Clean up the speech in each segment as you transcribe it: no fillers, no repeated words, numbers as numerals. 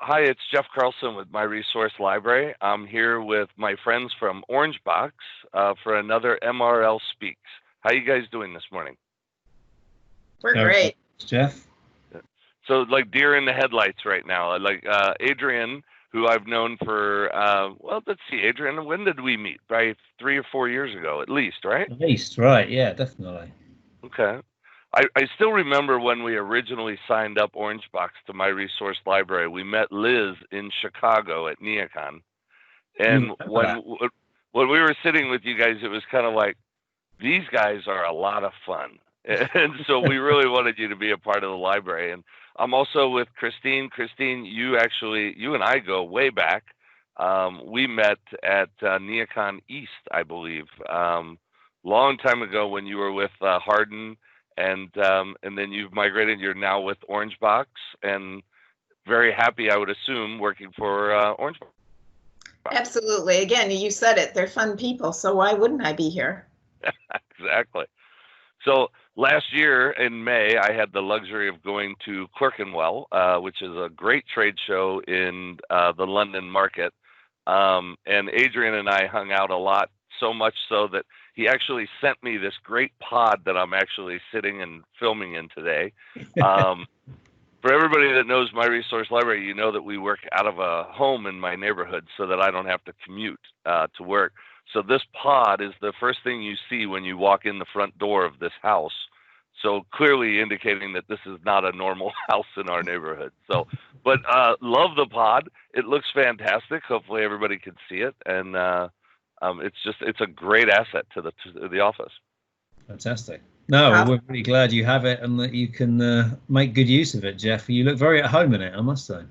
Hi, it's Jeff Carlson with My Resource Library. I'm here with my friends from Orangebox for another MRL Speaks. How you guys doing this morning? We're great. Jeff? So like deer in the headlights right now. Like Adrian, who I've known for, well, let's see, Adrian, when did we meet? Right, 3 or 4 years ago, at least, right? At least, right, yeah, definitely. Okay. I still remember when we originally signed up Orangebox to My Resource Library. We met Liz in Chicago at NeoCon. And when we were sitting with you guys, it was kind of like, these guys are a lot of fun. And so we really wanted you to be a part of the library. And I'm also with Christine. Christine, you and I go way back. We met at NeoCon East, I believe, long time ago when you were with Hardin. And then you've migrated. You're now with Orangebox, and very happy, I would assume, working for Orangebox. Absolutely. Again, you said it. They're fun people, so why wouldn't I be here? Exactly. So last year in May, I had the luxury of going to Clerkenwell, which is a great trade show in the London market. And Adrian and I hung out a lot, so much so that he actually sent me this great pod that I'm actually sitting and filming in today. For everybody that knows My Resource Library, you know that we work out of a home in my neighborhood so that I don't have to commute to work. So this pod is the first thing you see when you walk in the front door of this house. So clearly indicating that this is not a normal house in our neighborhood. So, but love the pod. It looks fantastic. Hopefully everybody can see it. And it's a great asset to the office. Fantastic. No, we're really glad you have it and that you can make good use of it, Jeff. You look very at home in it, I must say.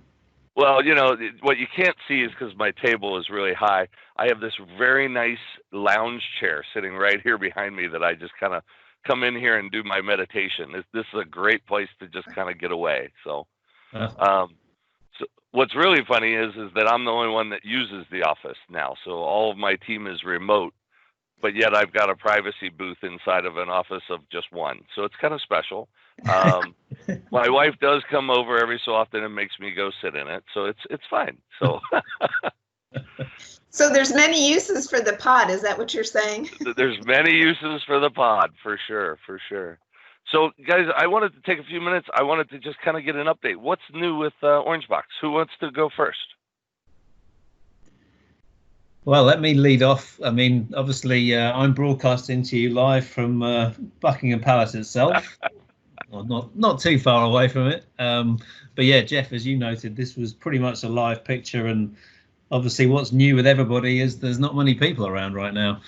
Well, you know, what you can't see is because my table is really high. I have this very nice lounge chair sitting right here behind me that I just kind of come in here and do my meditation. This is a great place to just kind of get away. So, so what's really funny is that I'm the only one that uses the office now. So all of my team is remote, but yet I've got a privacy booth inside of an office of just one. So it's kind of special. My wife does come over every so often and makes me go sit in it. So it's fine. So. So there's many uses for the pod. Is that what you're saying? There's many uses for the pod, for sure, for sure. So, guys, I wanted to take a few minutes. I wanted to just kind of get an update. What's new with Orangebox? Who wants to go first? Well, let me lead off. I mean, obviously, I'm broadcasting to you live from Buckingham Palace itself. Well, not too far away from it. But yeah, Jeff, as you noted, this was pretty much a live picture, and obviously what's new with everybody is there's not many people around right now.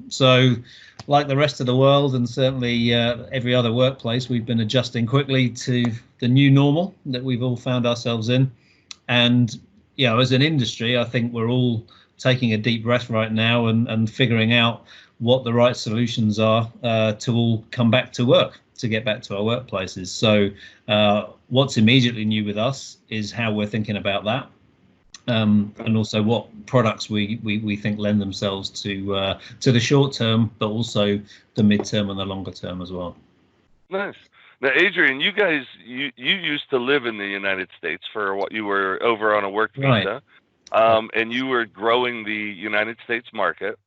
So like the rest of the world, and certainly every other workplace, we've been adjusting quickly to the new normal that we've all found ourselves in. And, you know, as an industry, I think we're all taking a deep breath right now and figuring out what the right solutions are to all come back to work, to get back to our workplaces. So what's immediately new with us is how we're thinking about that. And also what products we think lend themselves to the short term, but also the midterm and the longer term as well. Nice. Now, Adrian, you guys, you used to live in the United States for what you were over on a work visa, and you were growing the United States market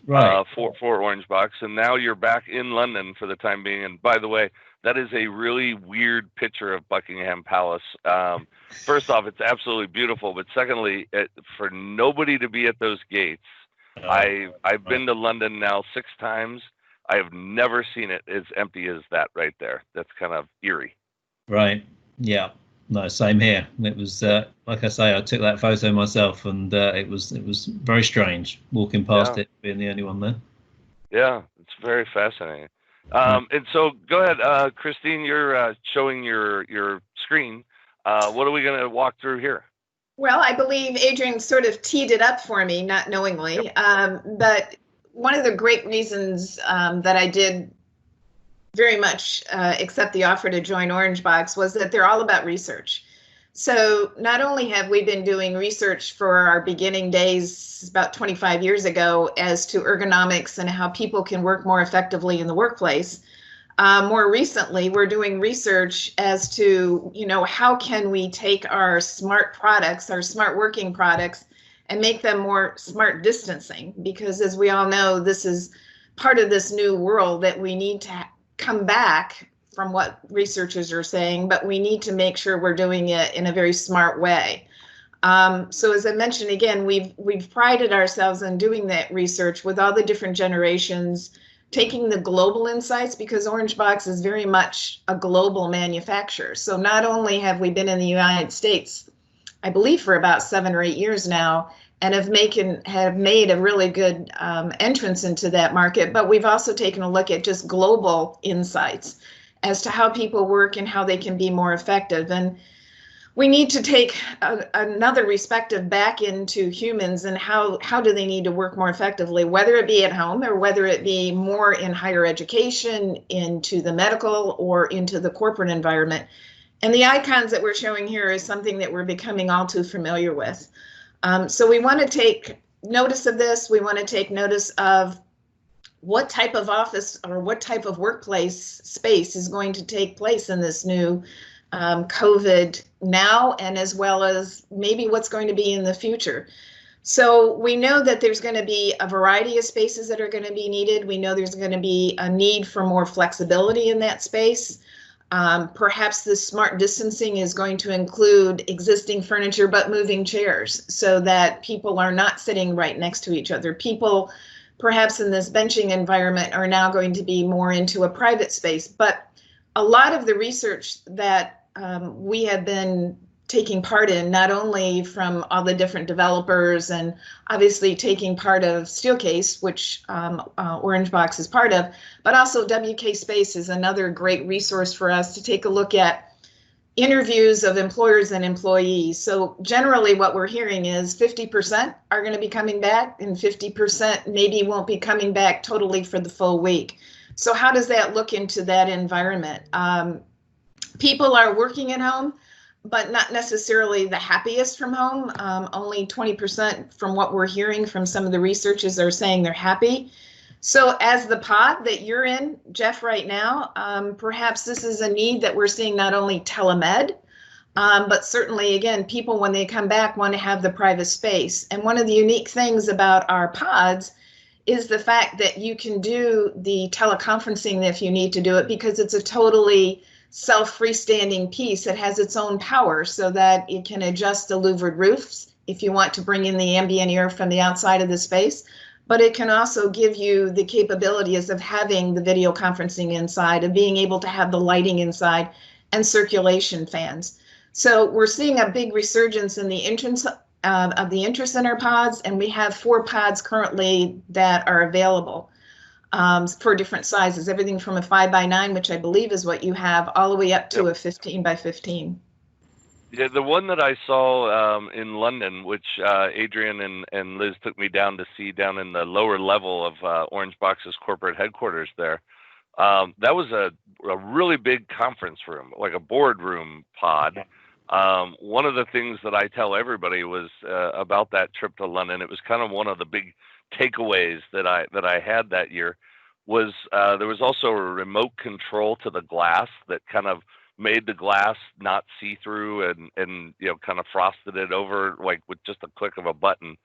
for Orangebox, and now you're back in London for the time being. And by the way, that is a really weird picture of Buckingham Palace. First off, it's absolutely beautiful, but secondly, for nobody to be at those gates, I've been to London now 6 times. I have never seen it as empty as that right there. That's kind of eerie. Right. Yeah. No, same here. It was like I say, I took that photo myself, and it was very strange walking past it, being the only one there. Yeah, it's very fascinating. And so go ahead, Christine, you're showing your screen. What are we going to walk through here? Well, I believe Adrian sort of teed it up for me, not knowingly. But one of the great reasons that I did very much accept the offer to join Orangebox was that they're all about research. So not only have we been doing research for our beginning days about 25 years ago as to ergonomics and how people can work more effectively in the workplace, More recently, we're doing research as to, how can we take our smart products, our smart working products, and make them more smart distancing? Because as we all know, this is part of this new world that we need to come back from what researchers are saying, but we need to make sure we're doing it in a very smart way. So as I mentioned, again, we've prided ourselves on doing that research with all the different generations, taking the global insights, because Orangebox is very much a global manufacturer. So not only have we been in the United States, I believe for about 7 or 8 years now, and have made a really good entrance into that market, but we've also taken a look at just global insights as to how people work and how they can be more effective. And we need to take another perspective back into humans and how do they need to work more effectively, whether it be at home or whether it be more in higher education, into the medical, or into the corporate environment. And the icons that we're showing here is something that we're becoming all too familiar with. So we want to take notice of this. We want to take notice of what type of office or what type of workplace space is going to take place in this new COVID now, and as well as maybe what's going to be in the future. So we know that there's going to be a variety of spaces that are going to be needed. We know there's going to be a need for more flexibility in that space. Perhaps the smart distancing is going to include existing furniture, but moving chairs so that people are not sitting right next to each other. People, perhaps in this benching environment, are now going to be more into a private space. But a lot of the research that we have been taking part in, not only from all the different developers and obviously taking part of Steelcase, which Orangebox is part of, but also WK Space is another great resource for us to take a look at interviews of employers and employees. So generally what we're hearing is 50% are going to be coming back and 50% maybe won't be coming back totally for the full week. So how does that look into that environment? People are working at home, but not necessarily the happiest from home. Only 20% from what we're hearing from some of the researchers are saying they're happy. So as the pod that you're in, Jeff, right now, perhaps this is a need that we're seeing, not only telemed, but certainly, again, people when they come back want to have the private space. And one of the unique things about our pods is the fact that you can do the teleconferencing if you need to do it, because it's a totally self-freestanding piece that has its own power, so that it can adjust the louvered roofs if you want to bring in the ambient air from the outside of the space. But it can also give you the capabilities of having the video conferencing inside, of being able to have the lighting inside, and circulation fans. So we're seeing a big resurgence in the entrance of the interest in our pods, and we have 4 pods currently that are available for different sizes, everything from a 5x9, which I believe is what you have, all the way up to a 15x15. Yeah, the one that I saw in London, which Adrian and Liz took me down to see down in the lower level of Orangebox's corporate headquarters there, that was a really big conference room, like a boardroom pod. One of the things that I tell everybody was about that trip to London, it was kind of one of the big takeaways that I had that year, was there was also a remote control to the glass that kind of made the glass not see-through and kind of frosted it over like with just a click of a button.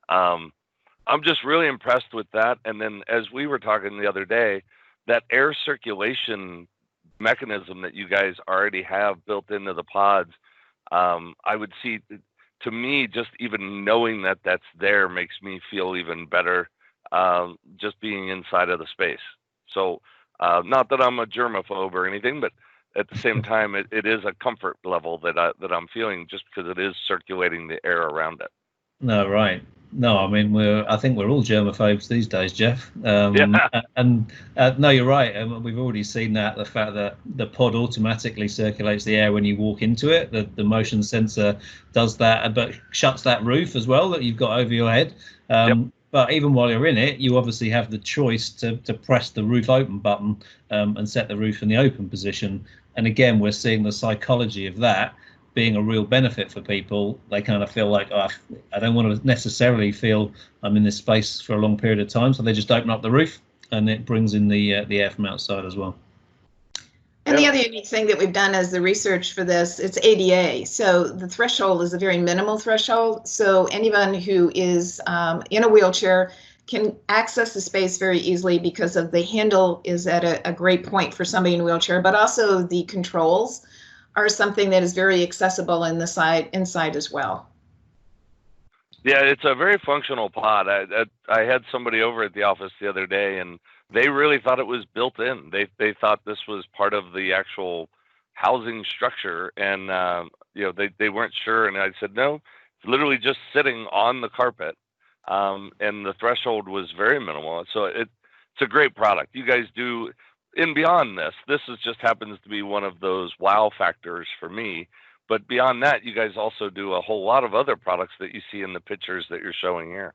I'm just really impressed with that. And then as we were talking the other day, that air circulation mechanism that you guys already have built into the pods, I would see, to me, just even knowing that that's there makes me feel even better, just being inside of the space. So not that I'm a germaphobe or anything, but at the same time, it is a comfort level that I'm feeling, just because it is circulating the air around it. No, right. No, I mean, I think we're all germaphobes these days, Jeff. Yeah. And no, you're right. We've already seen that, the fact that the pod automatically circulates the air when you walk into it. The motion sensor does that, but shuts that roof as well that you've got over your head. Yep. But even while you're in it, you obviously have the choice to press the roof open button and set the roof in the open position. And again, we're seeing the psychology of that being a real benefit for people. They kind of feel like, oh, I don't want to necessarily feel I'm in this space for a long period of time, so they just open up the roof and it brings in the air from outside as well. And the other unique thing that we've done as the research for this, it's ADA. So the threshold is a very minimal threshold. So anyone who is in a wheelchair can access the space very easily because of the handle is at a great point for somebody in a wheelchair, but also the controls are something that is very accessible inside as well. Yeah, it's a very functional pod. I had somebody over at the office the other day, and they really thought it was built in. They thought this was part of the actual housing structure, and they weren't sure. And I said, no, it's literally just sitting on the carpet, and the threshold was very minimal. So it's a great product. You guys do, and beyond this just happens to be one of those wow factors for me. But beyond that, you guys also do a whole lot of other products that you see in the pictures that you're showing here.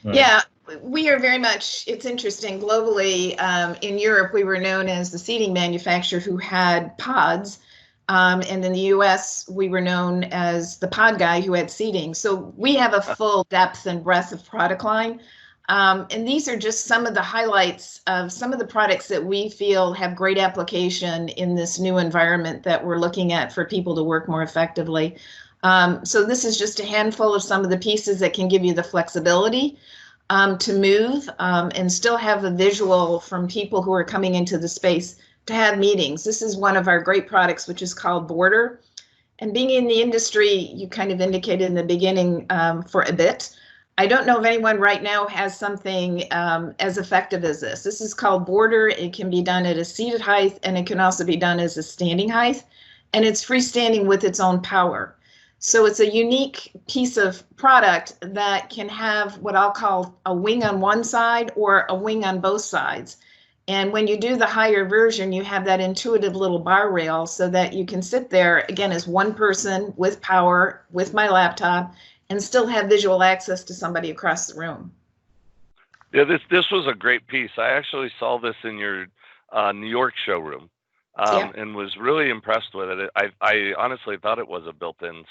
Right. Yeah, we are very much, it's interesting, globally, in Europe, we were known as the seating manufacturer who had pods. And in the US, we were known as the pod guy who had seating. So we have a full depth and breadth of product line. And these are just some of the highlights of some of the products that we feel have great application in this new environment that we're looking at for people to work more effectively. So this is just a handful of some of the pieces that can give you the flexibility to move and still have a visual from people who are coming into the space to have meetings. This is one of our great products, which is called Border. And being in the industry, you kind of indicated in the beginning for a bit. I don't know if anyone right now has something as effective as this. This is called Border. It can be done at a seated height, and it can also be done as a standing height. And it's freestanding with its own power. So it's a unique piece of product that can have what I'll call a wing on one side or a wing on both sides. And when you do the higher version, you have that intuitive little bar rail so that you can sit there, again, as one person with power, with my laptop, and still have visual access to somebody across the room. Yeah, this was a great piece. I actually saw this in your New York showroom. And was really impressed with it. I honestly thought it was a built-in.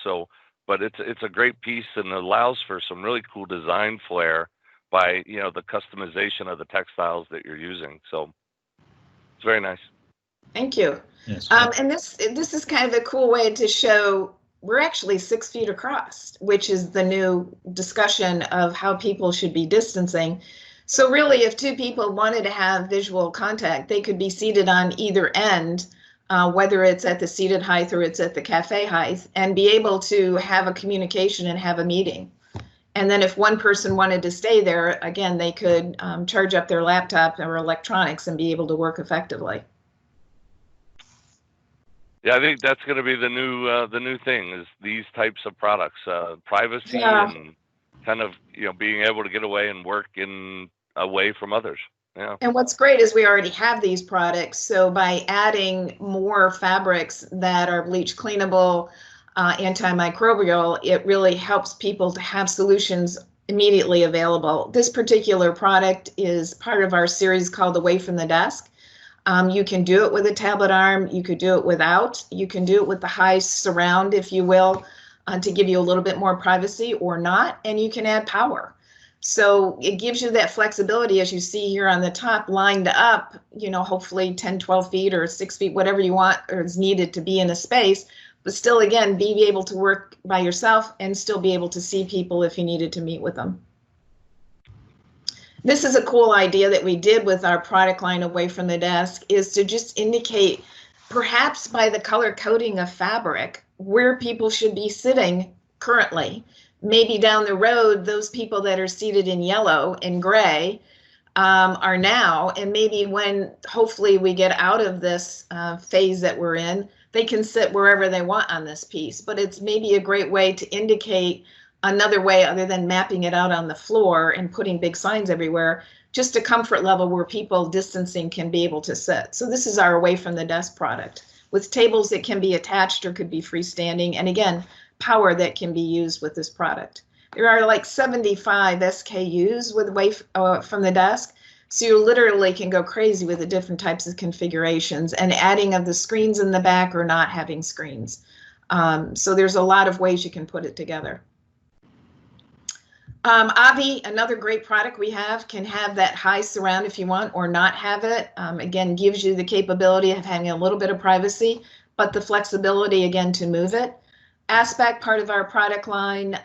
But it's a great piece and allows for some really cool design flair by the customization of the textiles that you're using. So it's very nice. Thank you. Yes, and this is kind of a cool way to show we're actually 6 feet across, which is the new discussion of how people should be distancing. So really, if two people wanted to have visual contact, they could be seated on either end, whether it's at the seated height or it's at the cafe height, and be able to have a communication and have a meeting. And then if one person wanted to stay there, again, they could charge up their laptop or electronics and be able to work effectively. Yeah, I think that's going to be the new thing is these types of products, privacy and kind of being able to get away and work away from others. Yeah. And what's great is we already have these products. So by adding more fabrics that are bleach cleanable, antimicrobial, it really helps people to have solutions immediately available. This particular product is part of our series called Away from the Desk. You can do it with a tablet arm. You could do it without. You can do it with the high surround, if you will, to give you a little bit more privacy or not. And you can add power. So it gives you that flexibility, as you see here on the top, lined up, hopefully 10, 12 feet or 6 feet, whatever you want or is needed to be in a space, but still, again, be able to work by yourself and still be able to see people if you needed to meet with them. This is a cool idea that we did with our product line Away from the Desk, is to just indicate, perhaps by the color coding of fabric, where people should be sitting currently. Maybe down the road, those people that are seated in yellow and gray are now, and maybe when hopefully we get out of this phase that we're in, they can sit wherever they want on this piece. But it's maybe a great way to indicate another way other than mapping it out on the floor and putting big signs everywhere, just a comfort level where people distancing can be able to sit. So this is our Away from the Desk product with tables that can be attached or could be freestanding. And again, power that can be used with this product. There are like 75 SKUs with Away from the Desk. So you literally can go crazy with the different types of configurations and adding of the screens in the back or not having screens. So there's a lot of ways you can put it together. Avi, another great product we have, can have that high surround if you want, or not have it. Again, gives you the capability of having a little bit of privacy, but the flexibility, again, to move it. Aspect, part of our product line.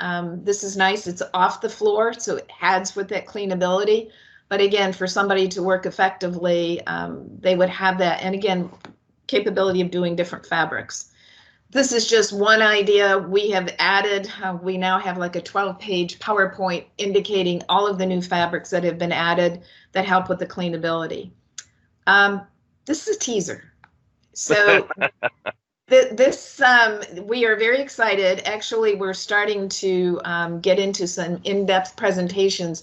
This is nice. It's off the floor, so it adds with that cleanability. But again, for somebody to work effectively, they would have that. And again, capability of doing different fabrics. This is just one idea. We have added, we now have like a 12-page PowerPoint indicating all of the new fabrics that have been added that help with the cleanability. This is a teaser. So this, we are very excited. Actually, we're starting to get into some in-depth presentations.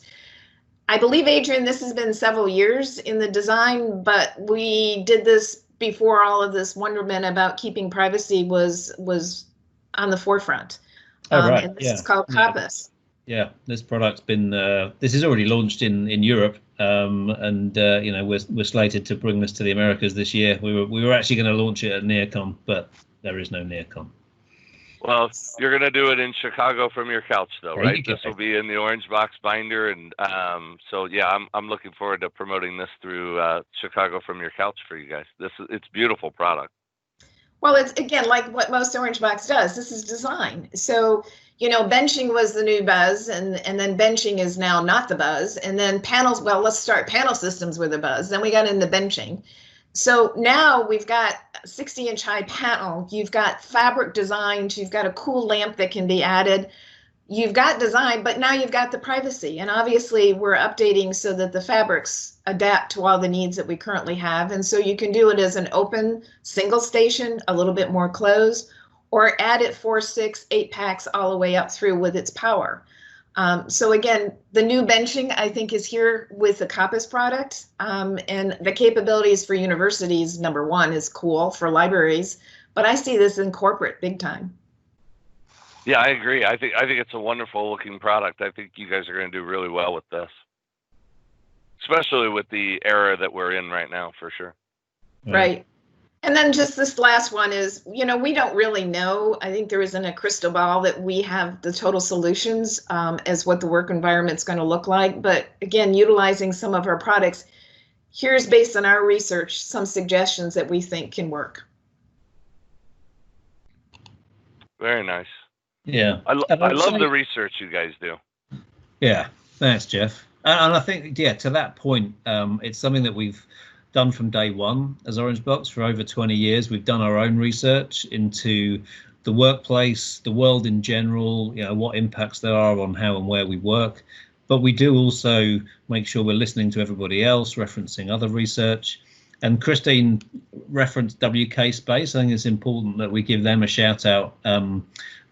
I believe, Adrian, this has been several years in the design, but we did this before all of this wonderment about keeping privacy was on the forefront. Right. And this is called Compass. Yeah, this product's been, this is already launched in Europe, and you know, we're slated to bring this to the Americas this year. We were actually going to launch it at NearCon, but there is no NearCon. Well, you're going to do it in Chicago from your couch, though, right? This will be in the Orangebox binder, and so yeah, I'm looking forward to promoting this through Chicago from your couch for you guys. It's beautiful product. Well, it's again like what most Orangebox does. This is design. So you know, benching was the new buzz, and then benching is now not the buzz, and then panels. Well, let's start panel systems with the buzz. Then we got into benching. So now we've got 60-inch high panel, you've got fabric designs, you've got a cool lamp that can be added, you've got design, but now you've got the privacy. And obviously we're updating so that the fabrics adapt to all the needs that we currently have. And so you can do it as an open single station, a little bit more closed, or add it 4, 6, 8 packs all the way up through with its power. So again, the new benching, I think, is here with the Compass product, and the capabilities for universities, number one, is cool for libraries, but I see this in corporate big time. Yeah, I agree. I think it's a wonderful looking product. I think you guys are going to do really well with this, especially with the era that we're in right now, for sure. Right. And then just this last one is, you know, we don't really know. I think there isn't a crystal ball that we have the total solutions as what the work environment's going to look like. But again, utilizing some of our products, here's based on our research, some suggestions that we think can work. Very nice. Yeah. I love the research you guys do. Yeah. Thanks, Jeff. And I think, yeah, to that point, it's something that we've done from day one as Orangebox for over 20 years. We've done our own research into the workplace, the world in general, you know, what impacts there are on how and where we work. But we do also make sure we're listening to everybody else, referencing other research. And Christine referenced WK Space. I think it's important that we give them a shout out.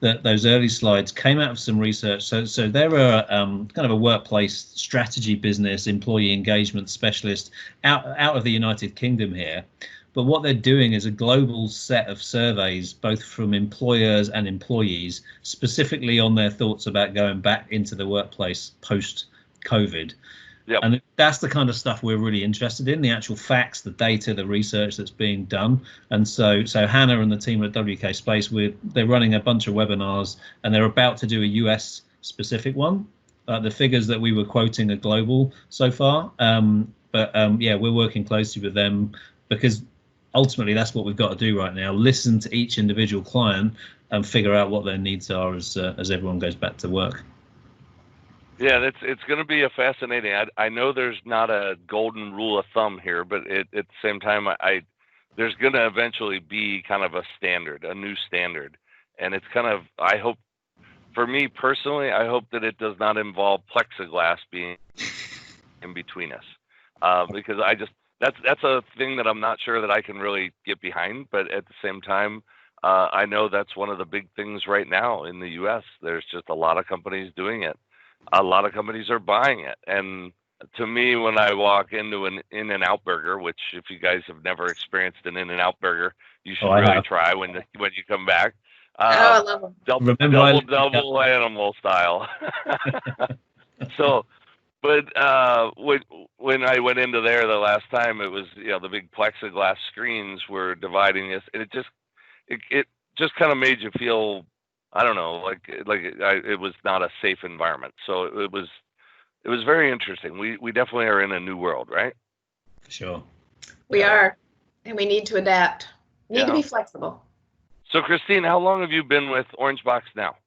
That those early slides came out of some research. So they're a kind of a workplace strategy business, employee engagement specialist out of the United Kingdom here. But what they're doing is a global set of surveys, both from employers and employees, specifically on their thoughts about going back into the workplace post-COVID. Yep. And that's the kind of stuff we're really interested in, the actual facts, the data, the research that's being done. And so Hannah and the team at WK Space, they're running a bunch of webinars, and they're about to do a US specific one. The figures that we were quoting are global so far. Yeah, we're working closely with them because ultimately that's what we've got to do right now. Listen to each individual client and figure out what their needs are as everyone goes back to work. Yeah, it's going to be a fascinating. I know there's not a golden rule of thumb here, but at the same time, there's going to eventually be kind of a standard, a new standard, and it's kind of, I hope, for me personally, I hope that it does not involve plexiglass being in between us, because that's a thing that I'm not sure that I can really get behind. But at the same time, I know that's one of the big things right now in the U.S. There's just a lot of companies doing it. A lot of companies are buying it. And to me, when I walk into an In-N-Out burger, which if you guys have never experienced an In-N-Out burger, you should really try when you come back. I love them. Double animal style. So, but when I went into there the last time, it was, you know, the big plexiglass screens were dividing us, and it just kind of made you feel I don't know, it was not a safe environment. So it was very interesting. We definitely are in a new world, right? For sure. We are, and we need to adapt. Need to be flexible. So Christine, how long have you been with Orangebox now?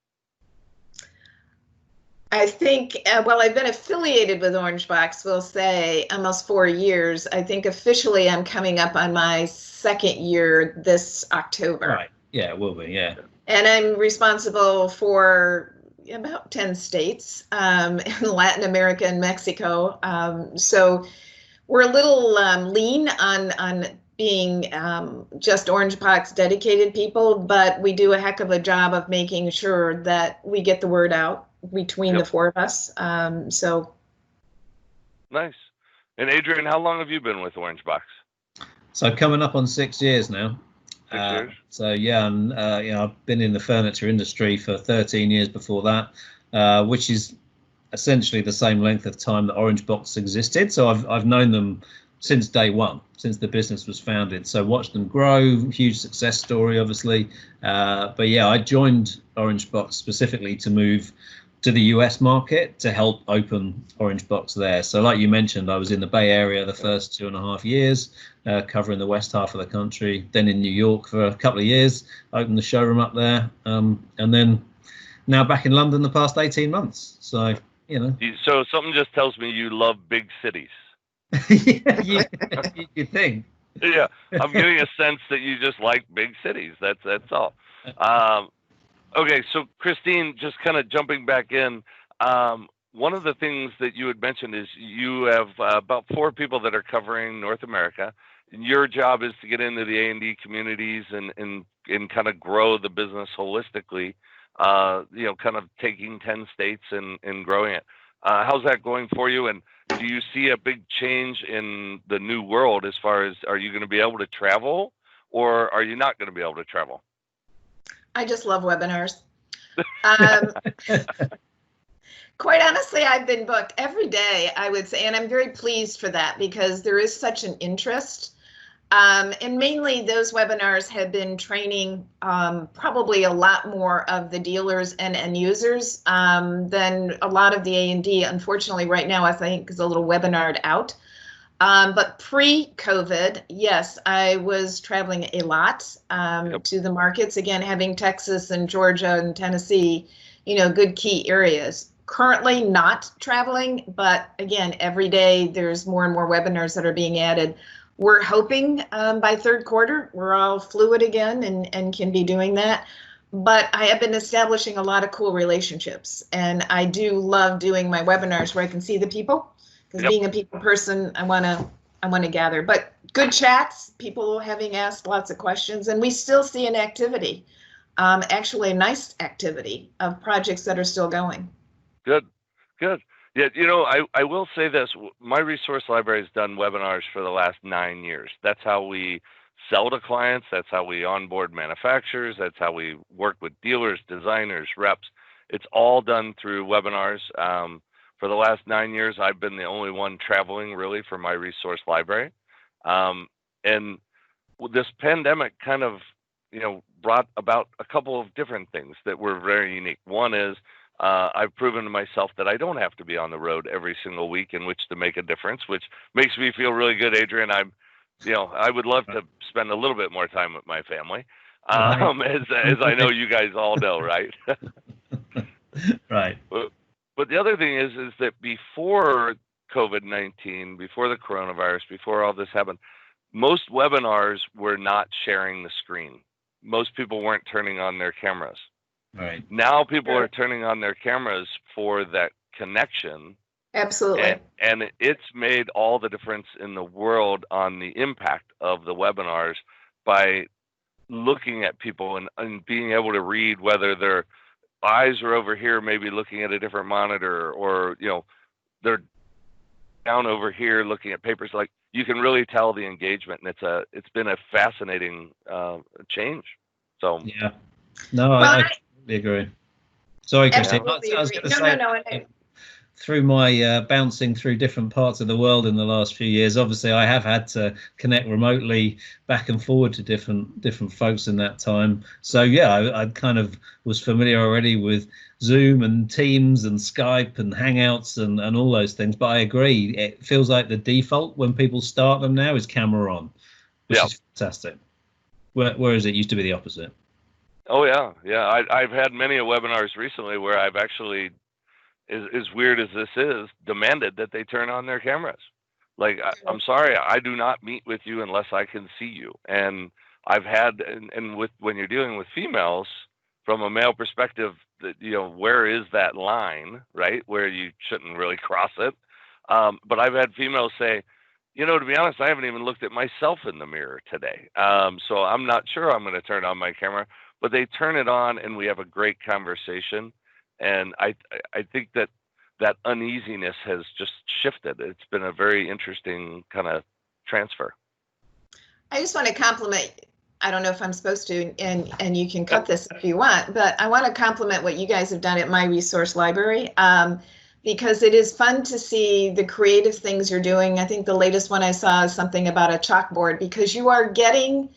I think, well, I've been affiliated with Orangebox, we'll say almost 4 years. I think officially I'm coming up on my 2nd year this October. Right. Yeah, it will be. Yeah. And I'm responsible for about 10 states in Latin America and Mexico. So we're a little lean on being just Orangebox dedicated people, but we do a heck of a job of making sure that we get the word out between the 4 of us. So nice. And Adrian, how long have you been with Orangebox? So coming up on 6 years now. 6 years. So yeah, and I've been in the furniture industry for 13 years before that, which is essentially the same length of time that Orangebox existed. So I've known them since day one, since the business was founded. So watched them grow, huge success story, obviously. But yeah, I joined Orangebox specifically to move to the US market to help open Orangebox there. So like you mentioned, I was in the Bay Area the first 2.5 years, covering the west half of the country, then in New York for a couple of years, opened the showroom up there, and then now back in London the past 18 months. So, So something just tells me you love big cities. Yeah, you think. Yeah, I'm getting a sense that you just like big cities. That's all. Okay, so Christine, just kind of jumping back in, one of the things that you had mentioned is you have about 4 people that are covering North America. Your job is to get into the A&D communities and kind of grow the business holistically, kind of taking 10 states and growing it. How's that going for you? And do you see a big change in the new world as far as, are you going to be able to travel or are you not going to be able to travel? I just love webinars. Quite honestly, I've been booked every day, I would say, and I'm very pleased for that because there is such an interest. And mainly those webinars have been training probably a lot more of the dealers and end users than a lot of the A&D. Unfortunately, right now, I think is a little webinared out. But pre-COVID, yes, I was traveling a lot to the markets. Again, having Texas and Georgia and Tennessee, good key areas. Currently not traveling, but again, every day there's more and more webinars that are being added. We're hoping by 3rd quarter, we're all fluid again and can be doing that. But I have been establishing a lot of cool relationships. And I do love doing my webinars where I can see the people. Because being a people person, I want to gather. But good chats, people having asked lots of questions. And we still see an activity, actually a nice activity of projects that are still going. Good. Yeah, I will say this. My resource library has done webinars for the last 9 years. That's how we sell to clients. That's how we onboard manufacturers. That's how we work with dealers, designers, reps. It's all done through webinars. For the last 9 years, I've been the only one traveling really for my resource library. And this pandemic kind of, brought about a couple of different things that were very unique. One is I've proven to myself that I don't have to be on the road every single week in which to make a difference, which makes me feel really good, Adrian. I would love to spend a little bit more time with my family, as I know you guys all know, right? Right. But the other thing is that before COVID-19, before the coronavirus, before all this happened, most webinars were not sharing the screen. Most people weren't turning on their cameras. Right. Now people are turning on their cameras for that connection. Absolutely. And it's made all the difference in the world on the impact of the webinars by looking at people and being able to read whether their eyes are over here, maybe looking at a different monitor, or, they're down over here looking at papers. Like, you can really tell the engagement, and it's been a fascinating change. So yeah, no, I agree. Sorry, Christine. No. through my bouncing through different parts of the world in the last few years, obviously I have had to connect remotely back and forward to different folks in that time. So yeah, I kind of was familiar already with Zoom and Teams and Skype and Hangouts and all those things. But I agree, it feels like the default when people start them now is camera on, which is fantastic. Whereas it used to be the opposite. Oh yeah. I've had many webinars recently where I've actually, as weird as this is, demanded that they turn on their cameras. Like, I'm sorry, I do not meet with you unless I can see you. And I've had, and with when you're dealing with females, from a male perspective, that where is that line, right, where you shouldn't really cross it. But I've had females say, to be honest, I haven't even looked at myself in the mirror today. So I'm not sure I'm going to turn on my camera. But they turn it on, and we have a great conversation. And I think that uneasiness has just shifted. It's been a very interesting kind of transfer. I just want to compliment, I don't know if I'm supposed to, and you can cut this if you want, but I want to compliment what you guys have done at My Resource Library, because it is fun to see the creative things you're doing. I think the latest one I saw is something about a chalkboard, because you are getting,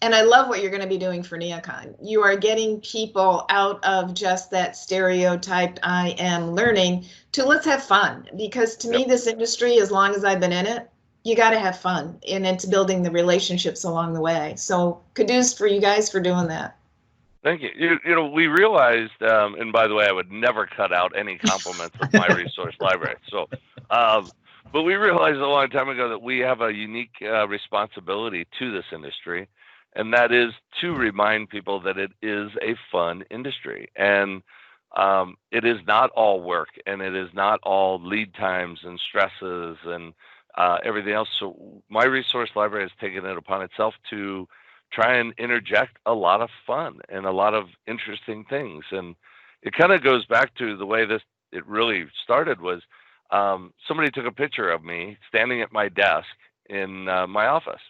and I love what you're going to be doing for NeoCon. You are getting people out of just that stereotyped I am learning to let's have fun. Because to me, this industry, as long as I've been in it, you got to have fun. And it's building the relationships along the way. So kudos for you guys for doing that. Thank you. We realized, and by the way, I would never cut out any compliments of My Resource Library. So, but we realized a long time ago that we have a unique responsibility to this industry. And that is to remind people that it is a fun industry, and it is not all work, and it is not all lead times and stresses and everything else. So My Resource Library has taken it upon itself to try and interject a lot of fun and a lot of interesting things. And it kind of goes back to the way it really started was somebody took a picture of me standing at my desk in my office.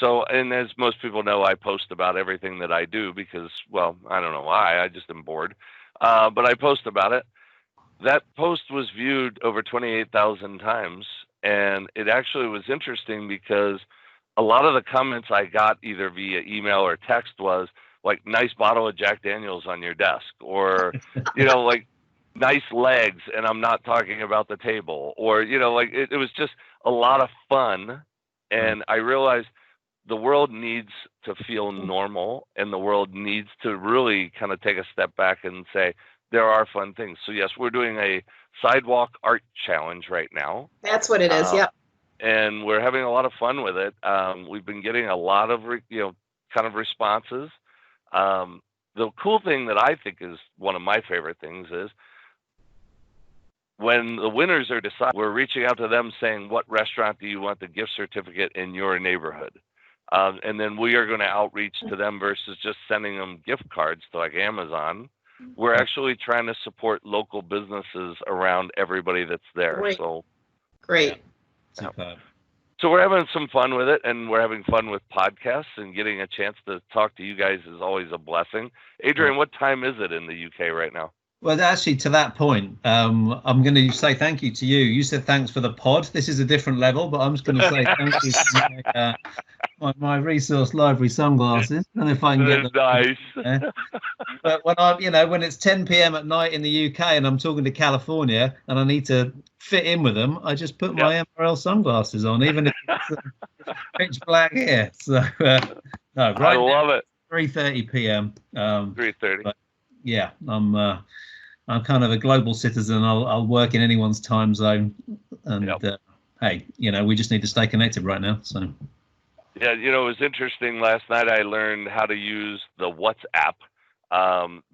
So, and as most people know, I post about everything that I do because, well, I don't know why, I just am bored. But I post about it. That post was viewed over 28,000 times. And it actually was interesting because a lot of the comments I got either via email or text was like, nice bottle of Jack Daniels on your desk, or, like nice legs. And I'm not talking about the table, or, like it was just a lot of fun. And I realized the world needs to feel normal, and the world needs to really kind of take a step back and say, there are fun things. So yes, we're doing a sidewalk art challenge right now. That's what it is. Yep. And we're having a lot of fun with it. We've been getting a lot of, kind of responses. The cool thing that I think is one of my favorite things is when the winners are decided, we're reaching out to them saying, what restaurant do you want the gift certificate in your neighborhood? And then we are going to outreach to them versus just sending them gift cards to like Amazon. We're actually trying to support local businesses around everybody that's there. Great. So great. Yeah. So we're having some fun with it, and we're having fun with podcasts, and getting a chance to talk to you guys is always a blessing. Adrian, what time is it in the UK right now? Well, actually, to that point, I'm going to say thank you to you. You said thanks for the pod. This is a different level, but I'm just going to say thank you for my Resource Library sunglasses. And if I can get them, nice. But when it's 10 p.m. at night in the UK and I'm talking to California and I need to fit in with them, I just put my MRL sunglasses on, even if it's pitch black here. So no, right. I love it. 3:30 p.m. 3:30. Yeah, I'm kind of a global citizen. I'll work in anyone's time zone, and hey, we just need to stay connected right now. So yeah, it was interesting. Last night I learned how to use the WhatsApp.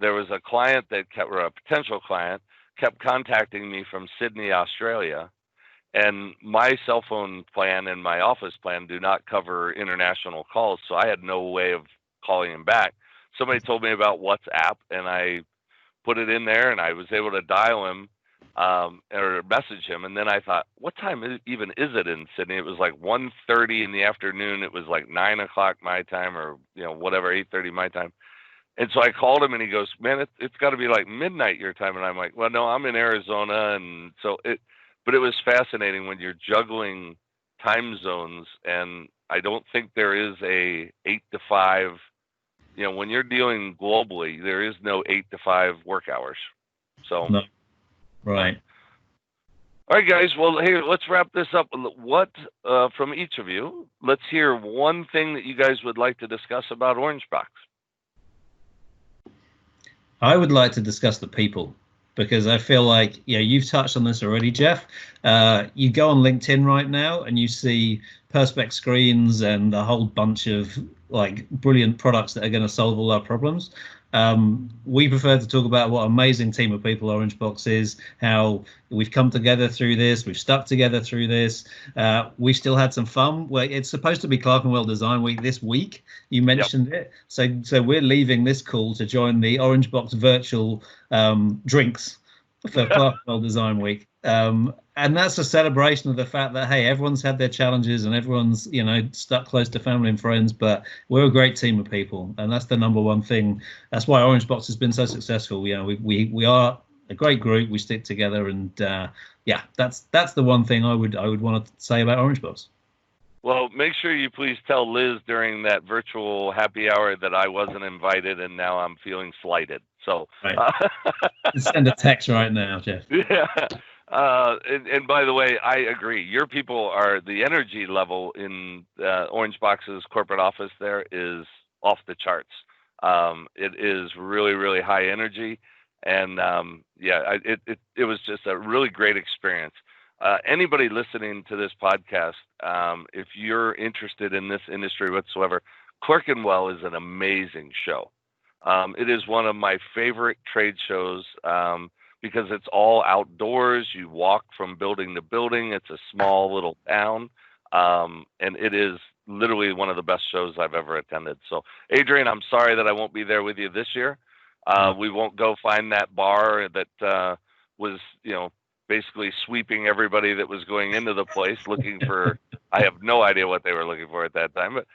There was a client or a potential client kept contacting me from Sydney, Australia, and my cell phone plan and my office plan do not cover international calls, so I had no way of calling him back. Somebody told me about WhatsApp, and I put it in there, and I was able to dial him or message him. And then I thought, what time even is it in Sydney? It was like 1:30 in the afternoon. It was like 9 o'clock my time, or whatever, 8:30 my time. And so I called him, and he goes, "Man, it's got to be like midnight your time." And I'm like, "Well, no, I'm in Arizona." And so but it was fascinating when you're juggling time zones, and I don't think there is a 8 to 5. When you're dealing globally, there is no 8 to 5 work hours. So, no. Right. All right, guys. Well, hey, let's wrap this up. What from each of you? Let's hear one thing that you guys would like to discuss about Orangebox. I would like to discuss the people, because I feel like, you've touched on this already, Jeff. You go on LinkedIn right now and you see Perspex screens and a whole bunch of like brilliant products that are going to solve all our problems. We prefer to talk about what an amazing team of people Orangebox is, how we've come together through this, we've stuck together through this. We still had some fun. Well, it's supposed to be Clerkenwell Design Week this week. You mentioned it. So we're leaving this call to join the Orangebox virtual drinks for Clerkenwell Design Week. And that's a celebration of the fact that, hey, everyone's had their challenges and everyone's, stuck close to family and friends, but we're a great team of people. And that's the number one thing. That's why Orangebox has been so successful. We are a great group. We stick together. And that's the one thing I would want to say about Orangebox. Well, make sure you please tell Liz during that virtual happy hour that I wasn't invited, and now I'm feeling slighted. So right. Send a text right now, Jeff. Yeah. And by the way, I agree. Your people are, the energy level in Orangebox's corporate office there is off the charts. It is really, really high energy. And it was just a really great experience. Anybody listening to this podcast, if you're interested in this industry whatsoever, Clerkenwell is an amazing show. It is one of my favorite trade shows because it's all outdoors. You walk from building to building. It's a small little town, and it is literally one of the best shows I've ever attended. So, Adrian, I'm sorry that I won't be there with you this year. We won't go find that bar that was, basically sweeping everybody that was going into the place looking for, I have no idea what they were looking for at that time, but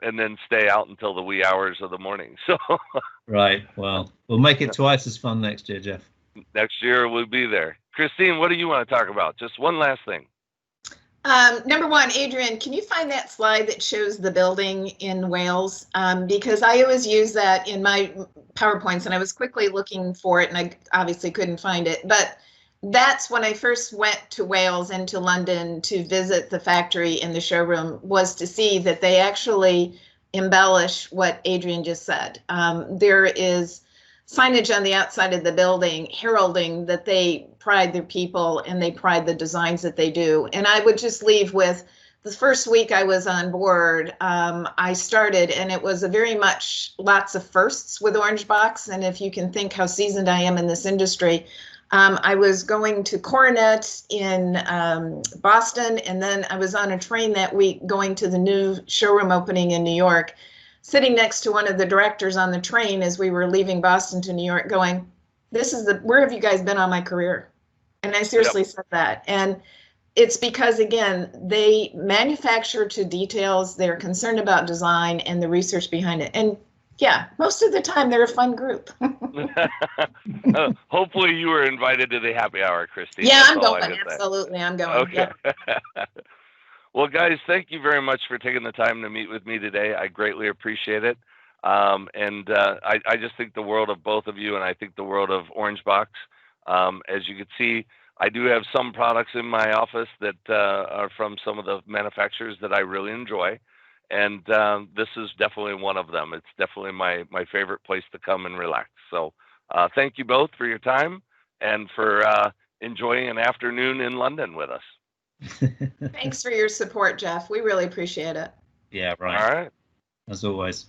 and then stay out until the wee hours of the morning. So right. Well, we'll make it twice as fun next year, Jeff. Next year we'll be there. Christine, what do you want to talk about? Just one last thing. Number one, Adrian, can you find that slide that shows the building in Wales? Because I always use that in my PowerPoints, and I was quickly looking for it, and I obviously couldn't find it. But that's when I first went to Wales and to London to visit the factory and the showroom, was to see that they actually embellish what Adrian just said. There is signage on the outside of the building heralding that they pride their people and they pride the designs that they do. And I would just leave with the first week I was on board, I started, and it was a very much lots of firsts with Orangebox. And if you can think how seasoned I am in this industry, I was going to Coronet in Boston, and then I was on a train that week going to the new showroom opening in New York, sitting next to one of the directors on the train as we were leaving Boston to New York, going, where have you guys been all my career? And I seriously said that. And it's because, again, they manufacture to details, they're concerned about design and the research behind it. And yeah, most of the time they're a fun group. Hopefully you were invited to the happy hour, Christine. Yeah, I'm going. Absolutely, I'm going. Okay. Yep. Well, guys, thank you very much for taking the time to meet with me today. I greatly appreciate it. I just think the world of both of you, and I think the world of Orangebox. As you can see, I do have some products in my office that are from some of the manufacturers that I really enjoy. And this is definitely one of them. It's definitely my favorite place to come and relax. So thank you both for your time and for enjoying an afternoon in London with us. Thanks for your support, Jeff. We really appreciate it. Yeah, right. All right. As always.